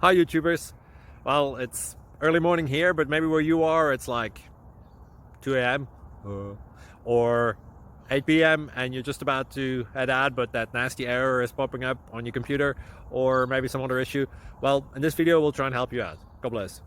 Hi YouTubers. Well, it's early morning here, but maybe where you are it's like 2 a.m. Or 8 p.m. and you're just about to head out, but that nasty error is popping up on your computer, or maybe some other issue. Well, in this video we'll try and help you out. God bless.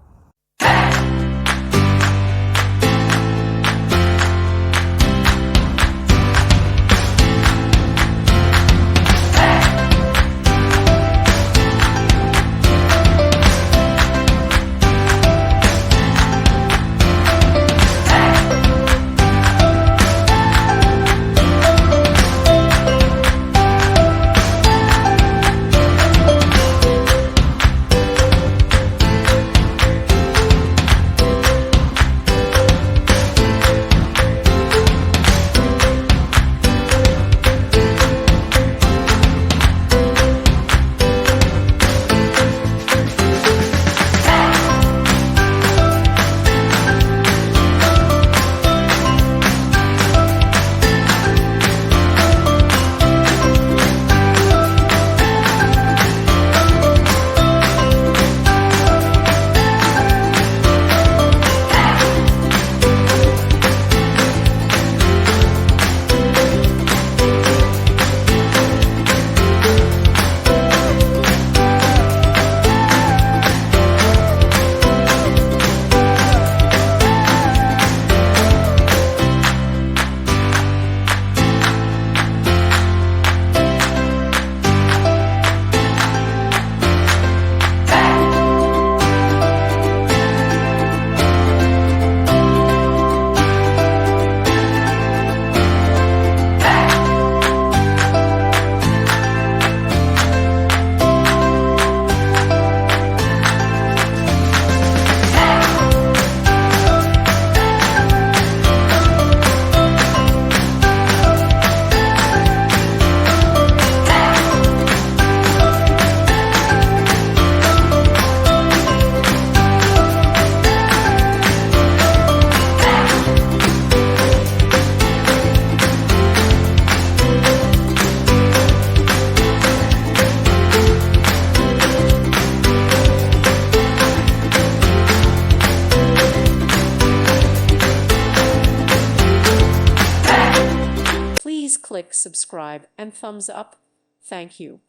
Please click subscribe and thumbs up. Thank you.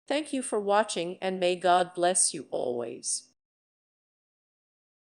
Thank you for watching, and may God bless you always.